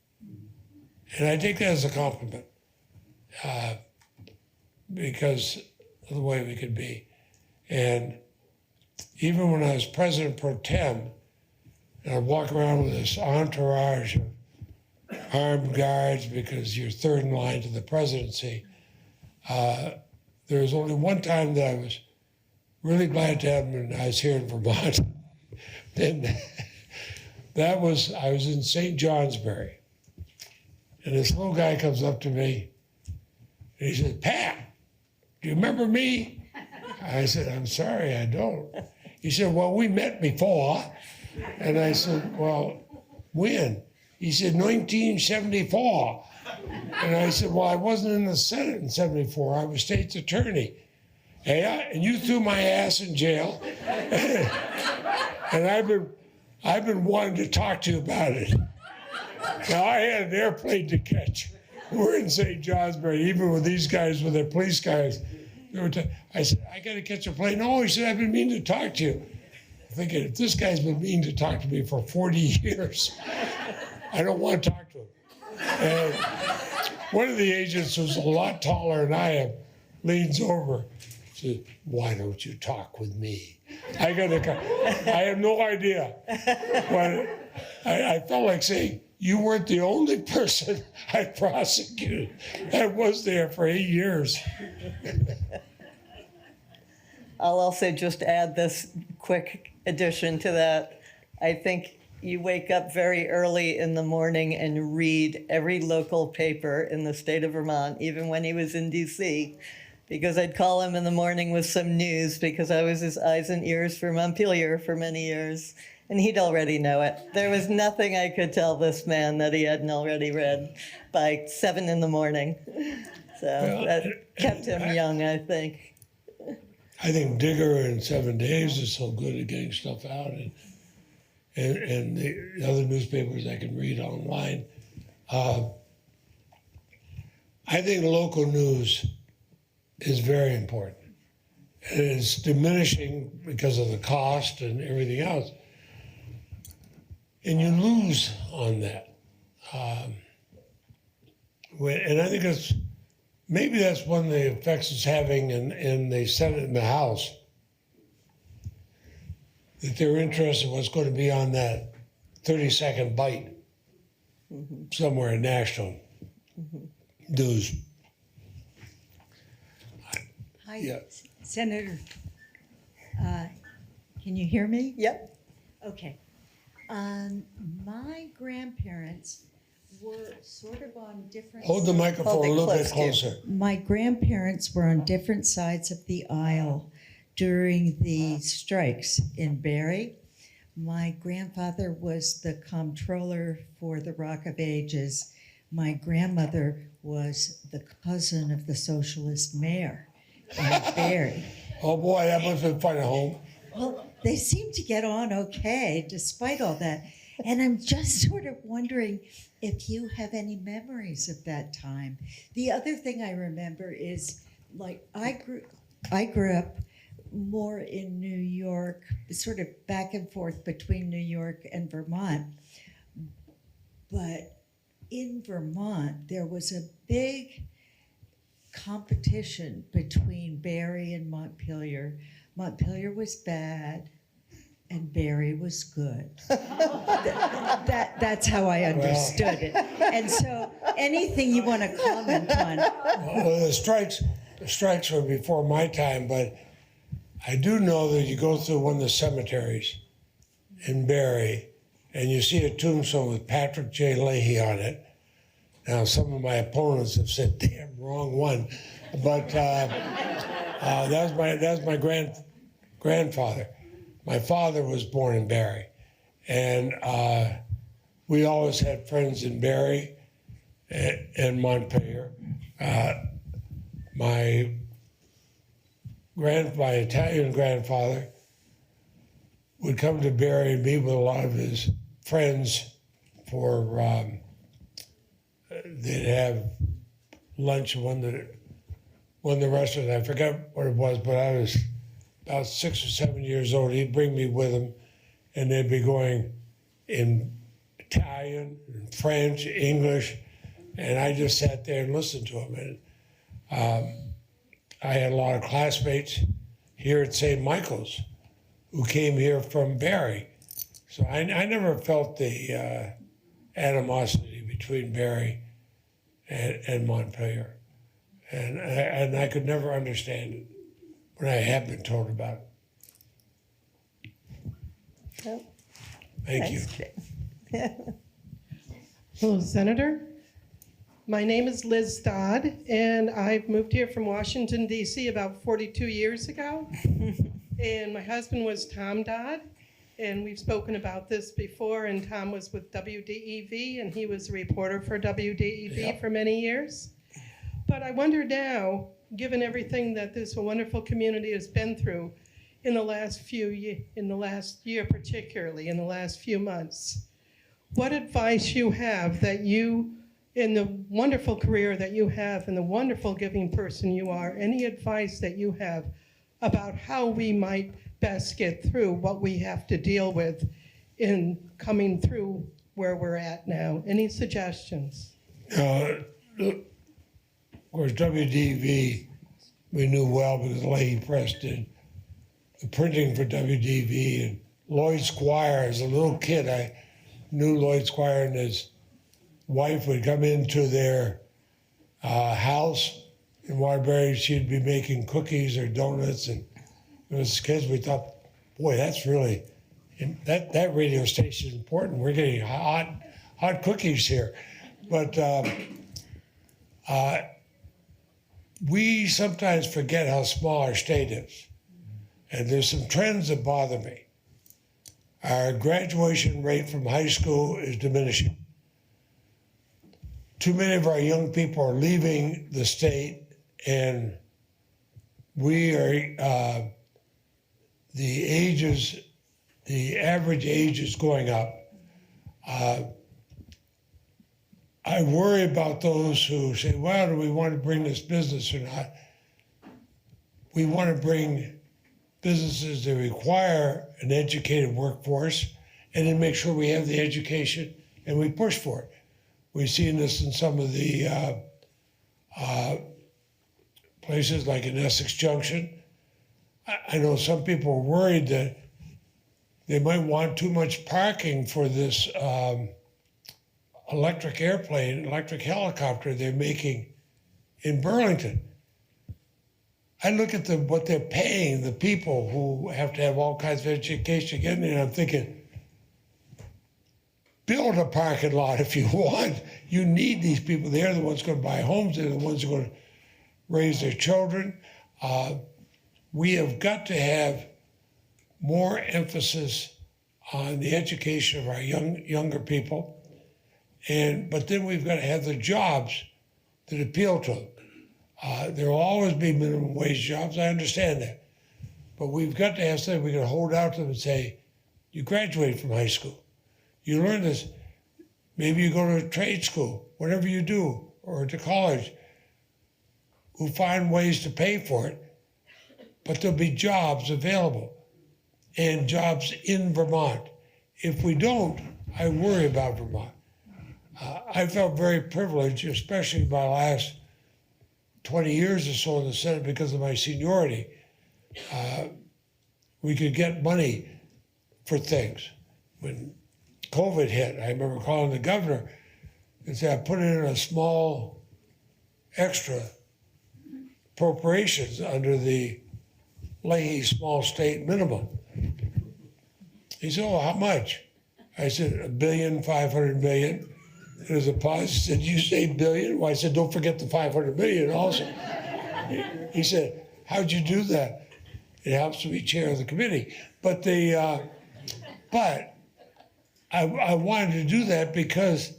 And I take that as a compliment because of the way we could be. And even when I was president pro tem, and I'd walk around with this entourage of armed guards because you're third in line to the presidency, there was only one time that I was really glad to have him, and I was here in Vermont. And I was in St. Johnsbury. And this little guy comes up to me, and he says, Pat, do you remember me? I said, I'm sorry, I don't. He said, well, we met before. And I said, well, when? He said, 1974. And I said, well, I wasn't in the Senate in 74. I was state's attorney. Yeah, and you threw my ass in jail. And I've been wanting to talk to you about it. Now, I had an airplane to catch. We're in St. Johnsbury, even with these guys, with their police cars. I said, I got to catch a plane. No, he said, I've been meaning to talk to you. I'm thinking, if this guy's been meaning to talk to me for 40 years, I don't want to talk to him. And one of the agents, who's a lot taller than I am, leans over, says, why don't you talk with me? I have no idea. But I felt like saying, you weren't the only person I prosecuted. I was there for 8 years. I'll also just add this quick addition to that. I think you wake up very early in the morning and read every local paper in the state of Vermont, even when he was in DC, because I'd call him in the morning with some news because I was his eyes and ears for Montpelier for many years, and he'd already know it. There was nothing I could tell this man that he hadn't already read by 7 in the morning. So that kept him young, I think. I think Digger in 7 days is so good at getting stuff out, and the other newspapers I can read online. I think local news is very important. And it's diminishing because of the cost and everything else. And you lose on that. And I think maybe that's one of the effects it's having in the Senate and the House, that they're interested in what's going to be on that 30-second bite somewhere in national news. Hi, Yeah. Senator. Can you hear me? Yep. Okay. My grandparents were sort of on different. Hold the microphone Hold it a little bit close, closer. My grandparents were on different sides of the aisle during the strikes in Barrie. My grandfather was the comptroller for the Rock of Ages. My grandmother was the cousin of the socialist mayor in Barrie. Oh boy, that must have been fun at home. Well, they seem to get on okay despite all that. And I'm just sort of wondering if you have any memories of that time. The other thing I remember is, like, I grew up more in New York, sort of back and forth between New York and Vermont. But in Vermont, there was a big competition between Barrie and Montpelier. Montpelier was bad and Barrie was good. That's how I understood it. And so anything you want to comment on. Well, the strikes were before my time, but I do know that you go through one of the cemeteries in Barrie and you see a tombstone with Patrick Leahy on it. Now, some of my opponents have said, damn, wrong one. But that was my grandfather. My father was born in Barrie. And we always had friends in Barrie and Montpelier. My Italian grandfather would come to Barrie and meet with a lot of his friends they'd have lunch one one of the restaurants. I forgot what it was, but I was about 6 or 7 years old. He'd bring me with him, and they'd be going in Italian, French, English, and I just sat there and listened to him. And I had a lot of classmates here at St. Michael's who came here from Barrie. So I never felt the animosity between Barrie and Montpelier. And I could never understand it when I have been told about it. Well, Thank you. thanks. Hello, Senator. My name is Liz Dodd, and I've moved here from Washington, D.C. about 42 years ago. And my husband was Tom Dodd, and we've spoken about this before, and Tom was with WDEV, and he was a reporter for WDEV for many years. But I wonder now, given everything that this wonderful community has been through in the last year particularly, in the last few months, what advice you have that you, in the wonderful career that you have and the wonderful giving person you are, any advice that you have about how we might best get through what we have to deal with in coming through where we're at now? Any suggestions? Of course, WDV we knew well because Leahy Press did the printing for WDV. And Lloyd Squire, as a little kid, I knew Lloyd Squire and his wife would come into their house in Waterbury. She'd be making cookies or donuts. And as kids, we thought, boy, that's really, that radio station is important. We're getting hot cookies here. But we sometimes forget how small our state is. And there's some trends that bother me. Our graduation rate from high school is diminishing. Too many of our young people are leaving the state, and we are, the average age is going up. I worry about those who say, well, do we want to bring this business or not? We want to bring businesses that require an educated workforce and then make sure we have the education and we push for it. We've seen this in some of the places like in Essex Junction. I know some people are worried that they might want too much parking for this electric airplane, electric helicopter they're making in Burlington. I look at what they're paying the people who have to have all kinds of education getting there, and I'm thinking, build a parking lot if you want. You need these people. They're the ones going to buy homes. They're the ones who are going to raise their children. We have got to have more emphasis on the education of our younger people. But then we've got to have the jobs that appeal to them. There will always be minimum wage jobs. I understand that. But we've got to have something we can hold out to them and say, you graduate from high school. You learn this. Maybe you go to a trade school, whatever you do, or to college. We'll find ways to pay for it. But there'll be jobs available and jobs in Vermont. If we don't, I worry about Vermont. I felt very privileged, especially my last 20 years or so in the Senate because of my seniority. We could get money for things. When COVID hit, I remember calling the governor and saying, I put in a small extra appropriations under the Leahy small state minimum. He said, oh, how much? I said, $1.5 billion. There was a pause. He said, you say billion? Well, I said, don't forget the 500 million also. He said, how'd you do that? It helps to be chair of the committee. But I wanted to do that because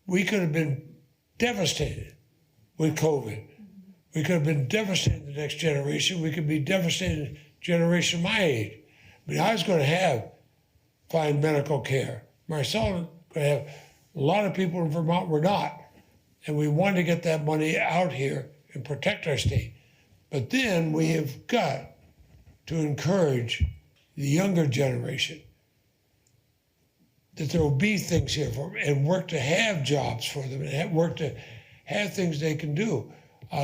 we could have been devastated with COVID. We could have been devastated the next generation. We could be devastated generation my age. I mean, I was going to find medical care. Marcel was going to have. A lot of people in Vermont were not. And we wanted to get that money out here and protect our state. But then we have got to encourage the younger generation that there will be things here for them and work to have jobs for them and work to have things they can do.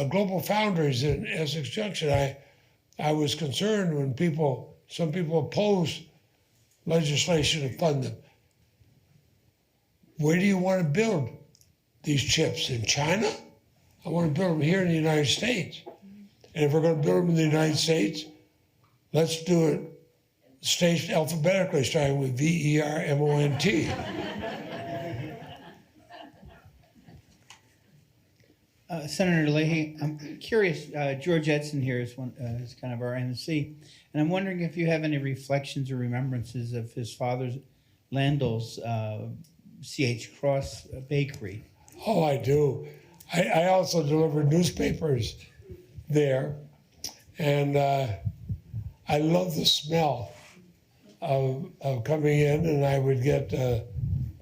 Global Foundries in Essex Junction, I was concerned when some people opposed legislation to fund them. Where do you want to build these chips? In China? I want to build them here in the United States. And if we're going to build them in the United States, let's do it staged alphabetically, starting with VERMONT. Senator Leahy, I'm curious. George Edson here is kind of our MC, and I'm wondering if you have any reflections or remembrances of his father's, Landell's C.H. Cross Bakery. Oh, I do. I also delivered newspapers there, and I love the smell of coming in, and I would get the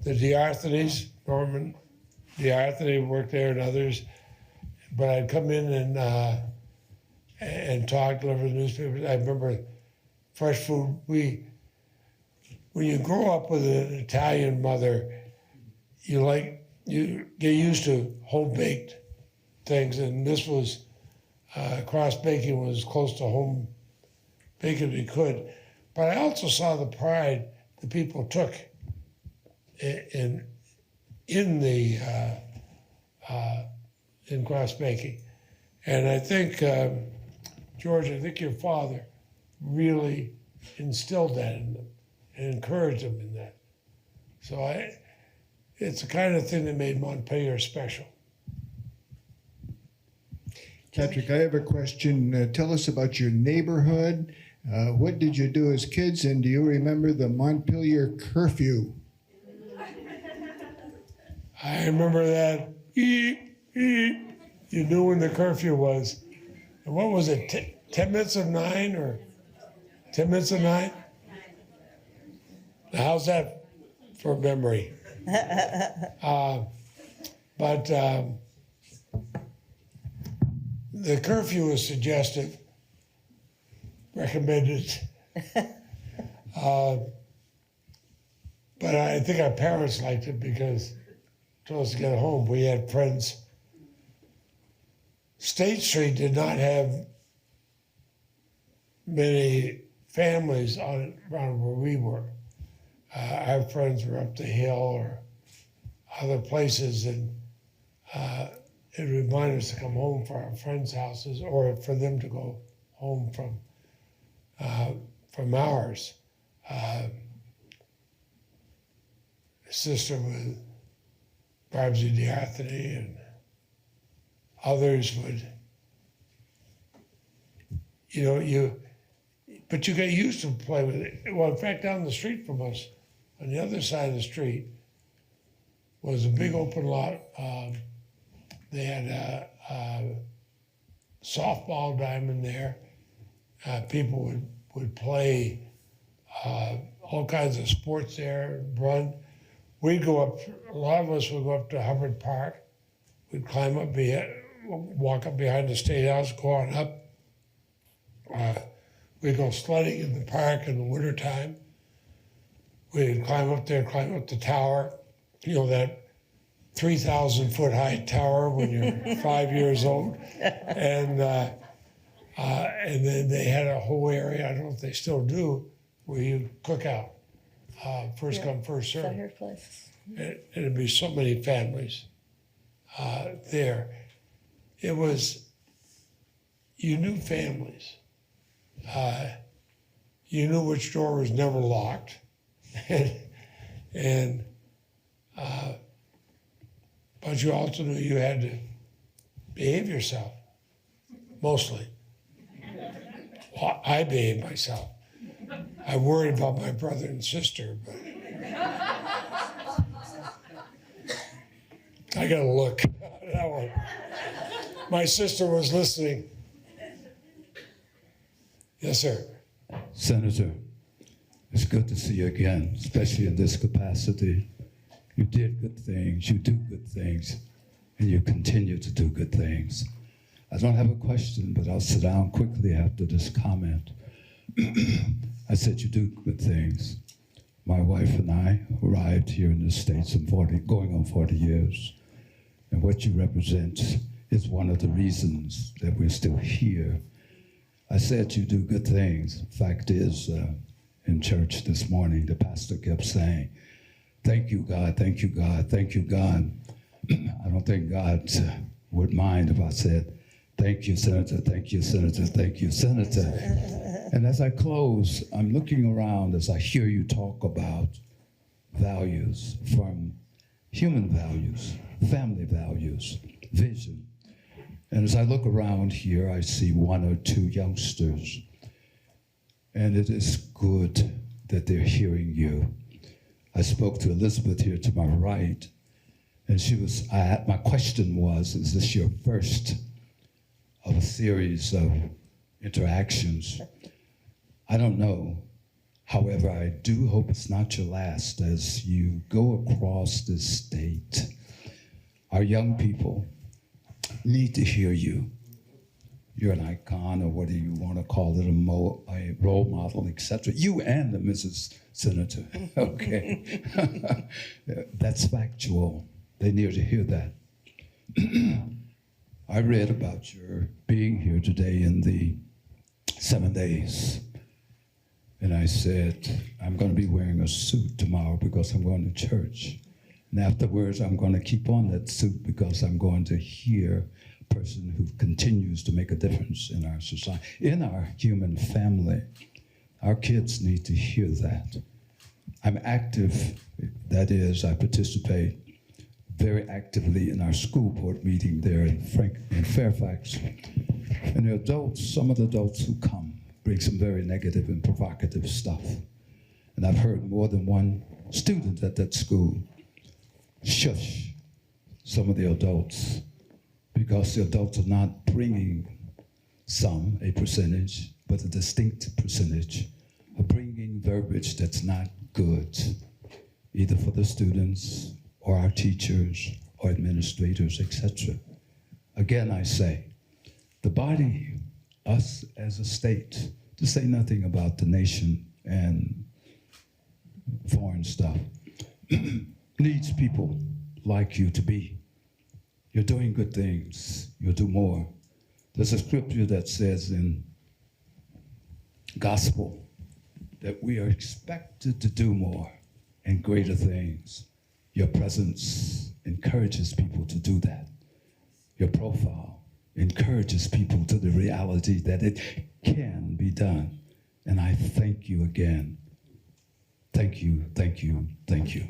Diarthes, Norman Diarthes worked there, and others. But I'd come in and talk, deliver the newspapers. I remember fresh food. When you grow up with an Italian mother, you get used to home baked things, and this was cross baking was close to home baking we could. But I also saw the pride the people took in cross baking, and I think George, I think your father really instilled that in them and encouraged them in that. So it's the kind of thing that made Montpelier special. Patrick, I have a question. Tell us about your neighborhood. What did you do as kids, and do you remember the Montpelier curfew? I remember that. You knew when the curfew was. And what was it, 10 minutes of 9 or 10 minutes of 9? How's that for memory? But the curfew was suggestive, recommended. But I think our parents liked it because it told us to get home. We had friends. State Street did not have many families around where we were. Our friends were up the hill or other places, and it reminded us to come home for our friends' houses or for them to go home from ours. Sister with Barbsy Diarthes and others would, but you got used to play with it. Well, in fact, down the street from us, on the other side of the street, was a big open lot. They had a softball diamond there. People would play all kinds of sports there, run. We'd go up, a lot of us would go up to Hubbard Park. We'd climb up, walk up behind the State House, go on up. We'd go sledding in the park in the wintertime. We'd climb up there, climb up the tower, that 3,000-foot high tower when you're 5 years old. And then they had a whole area, I don't know if they still do, where you cook out. First come, first served. Fireplace. And it'd be so many families there. It was, you knew families. You knew which door was never locked. But you also knew you had to behave yourself, mostly. Well, I behaved myself. I worried about my brother and sister, but I got to look. That one. My sister was listening. Yes, sir. Senator, it's good to see you again, especially in this capacity. You did good things, you do good things, and you continue to do good things. I don't have a question, but I'll sit down quickly after this comment. I said, you do good things. My wife and I arrived here in the States in going on 40 years. And what you represent is one of the reasons that we're still here. I said you do good things. Fact is, in church this morning, the pastor kept saying, thank you, God, thank you, God, thank you, God. I don't think God would mind if I said, thank you, Senator, thank you, Senator, thank you, Senator. And as I close, I'm looking around as I hear you talk about values, from human values, family values, vision. And as I look around here, I see one or two youngsters. And it is good that they're hearing you. I spoke to Elizabeth here to my right, and my question was, is this your first of a series of interactions? I don't know. However, I do hope it's not your last as you go across this state. Our young people need to hear you. You're an icon, or whatever you want to call it, a role model, etc. You and the Mrs. Senator, okay? That's factual. They need to hear that. I read about your being here today in the 7 days. And I said, I'm going to be wearing a suit tomorrow because I'm going to church. And afterwards, I'm going to keep on that suit because I'm going to hear a person who continues to make a difference in our society, in our human family. Our kids need to hear that. I'm active, that is, I participate very actively in our school board meeting there in Fairfax. And the adults, some of the adults who come, bring some very negative and provocative stuff. And I've heard more than one student at that school shush some of the adults because the adults are not bringing a percentage, but a distinct percentage of bringing verbiage that's not good, either for the students or our teachers or administrators, etc. Again, I say, the body, us as a state, to say nothing about the nation and foreign stuff, needs people like you to be. You're doing good things. You'll do more. There's a scripture that says in gospel that we are expected to do more and greater things. Your presence encourages people to do that. Your profile encourages people to the reality that it can be done. And I thank you again. Thank you, thank you, thank you.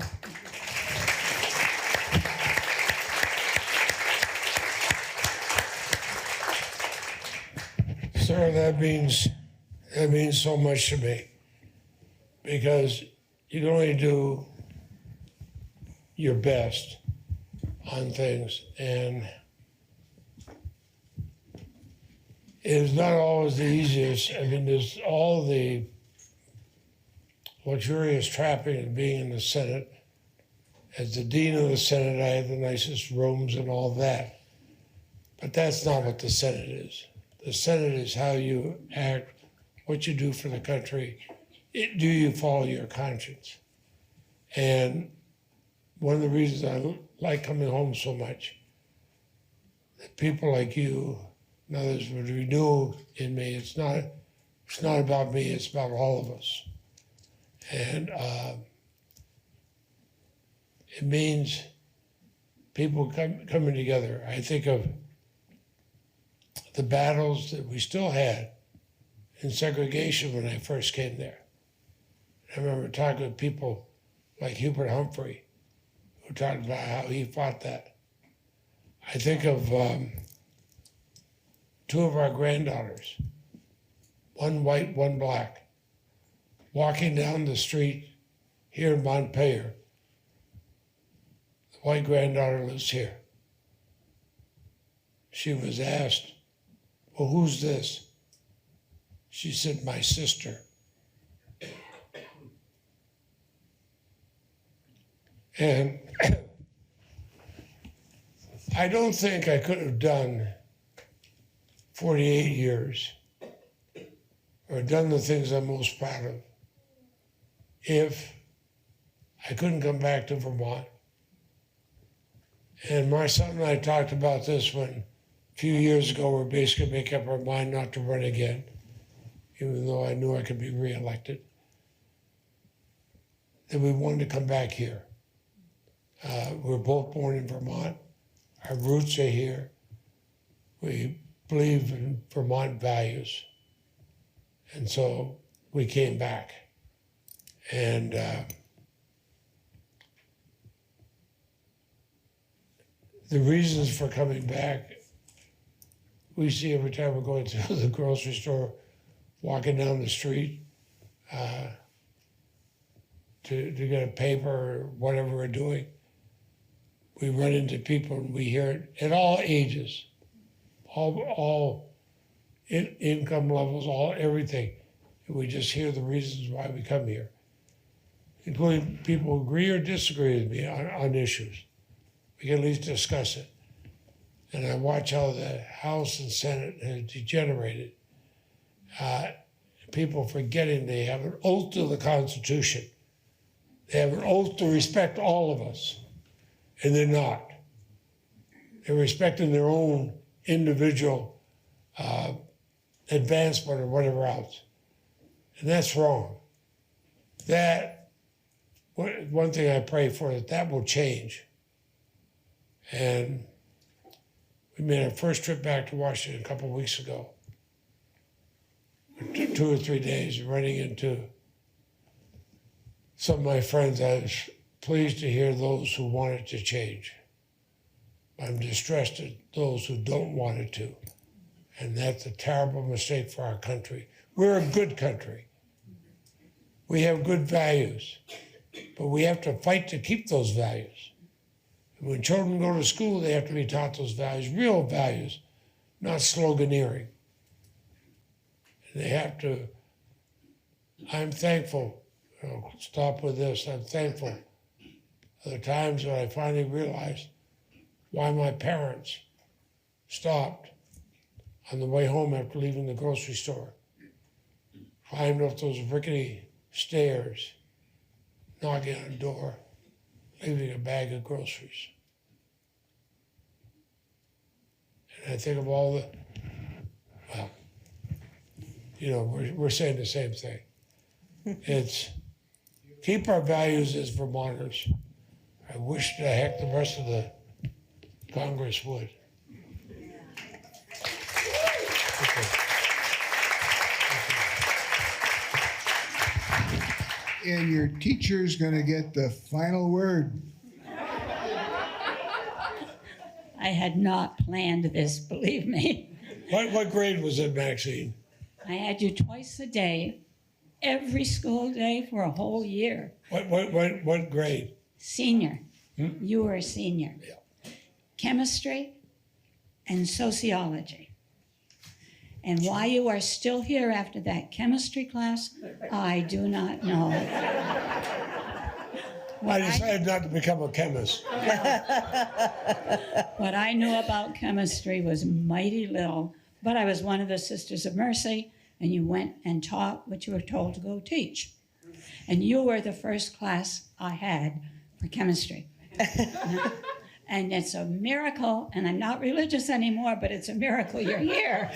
Sir, that means so much to me because you can only do your best on things, and it is not always the easiest. I mean, there's all the luxurious trapping of being in the Senate. As the dean of the Senate, I had the nicest rooms and all that. But that's not what the Senate is. The Senate is how you act, what you do for the country. Do you follow your conscience? And one of the reasons I like coming home so much, that people like you and others would renew in me. It's not about me, it's about all of us. And it means people coming together. I think of the battles that we still had in segregation when I first came there. I remember talking with people like Hubert Humphrey, who talked about how he fought that. I think of two of our granddaughters, one white, one black, walking down the street here in Montpelier. The white granddaughter lives here. She was asked, well, who's this? She said, my sister. And I don't think I could have done 48 years, or done the things I'm most proud of, if I couldn't come back to Vermont. And my son and I talked about this when a few years ago we're basically making up our mind not to run again, even though I knew I could be reelected, that we wanted to come back here. We were both born in Vermont. Our roots are here. We believe in Vermont values. And so we came back. And the reasons for coming back, we see every time we're going to the grocery store, walking down the street to get a paper or whatever we're doing. We run into people and we hear it at all ages, all income levels, everything. And we just hear the reasons why we come here, including people who agree or disagree with me on issues. We can at least discuss it. And I watch how the House and Senate have degenerated. People forgetting they have an oath to the Constitution. They have an oath to respect all of us, and they're not. They're respecting their own individual advancement or whatever else. And that's wrong. That, one thing I pray for, that will change. And we made our first trip back to Washington a couple of weeks ago. 2 or 3 days, running into some of my friends. I was pleased to hear those who want it to change. I'm distressed at those who don't want it to. And that's a terrible mistake for our country. We're a good country. We have good values, but we have to fight to keep those values. And when children go to school, they have to be taught those values, real values, not sloganeering. And they have to, I'm thankful, I'll stop with this, I'm thankful for the times when I finally realized why my parents stopped on the way home after leaving the grocery store, climbed up those rickety stairs, knocking on a door, leaving a bag of groceries. And I think of all the, well, you know, we're saying the same thing. It's keep our values as Vermonters. I wish the heck the rest of the Congress would. And your teacher's going to get the final word. I had not planned this, believe me. What grade was it, Maxine? I had you twice a day, every school day for a whole year. What grade? Senior. You were a senior. Yeah. Chemistry and sociology. And why you are still here after that chemistry class, I do not know. I decided not to become a chemist. What I knew about chemistry was mighty little, but I was one of the Sisters of Mercy, and you went and taught what you were told to go teach. And you were the first class I had for chemistry. And it's a miracle, and I'm not religious anymore, but it's a miracle you're here.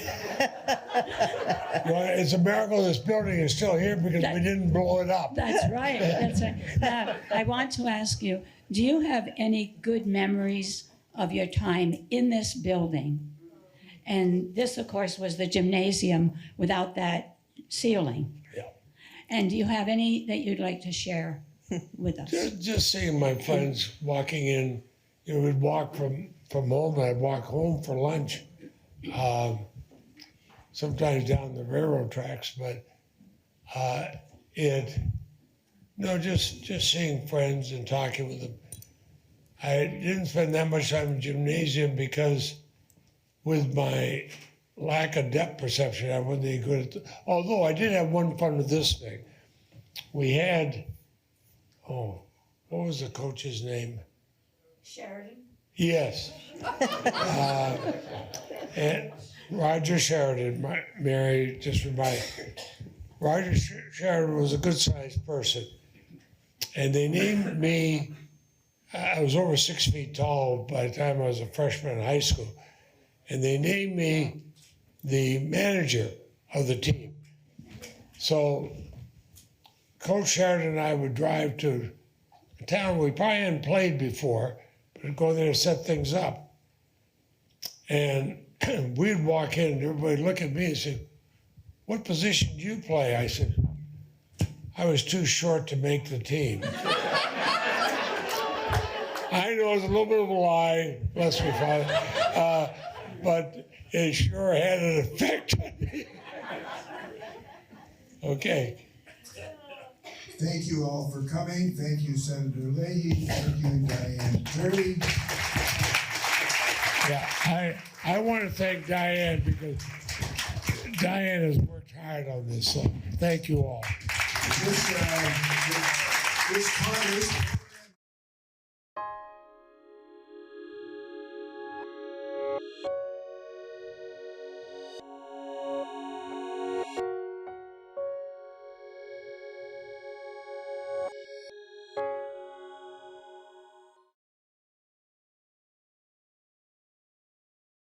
Well, it's a miracle this building is still here because we didn't blow it up. That's right. That's right. Now, I want to ask you, do you have any good memories of your time in this building? And this, of course, was the gymnasium without that ceiling. Yeah. And do you have any that you'd like to share with us? Just seeing my friends walking in, you know, we'd walk from home, and I'd walk home for lunch, sometimes down the railroad tracks, but just seeing friends and talking with them. I didn't spend that much time in gymnasium because with my lack of depth perception, I wasn't any good at it. Although I did have one fun with this thing. We had, what was the coach's name? Sheridan? Yes. Roger Sheridan, Mary, just remind. Roger Sheridan was a good-sized person, and they named me. I was over 6 feet tall by the time I was a freshman in high school, and they named me the manager of the team. So Coach Sheridan and I would drive to a town we probably hadn't played before, but we'd go there and set things up. And we'd walk in and everybody would look at me and say, "What position do you play?" I said, "I was too short to make the team." I know it's a little bit of a lie, bless me, Father, but it sure had an effect on me. Okay. Thank you all for coming. Thank you, Senator Leahy. Thank you, Diane Terry. Yeah, I want to thank Diane because Diane has worked hard on this. So thank you all. This Congress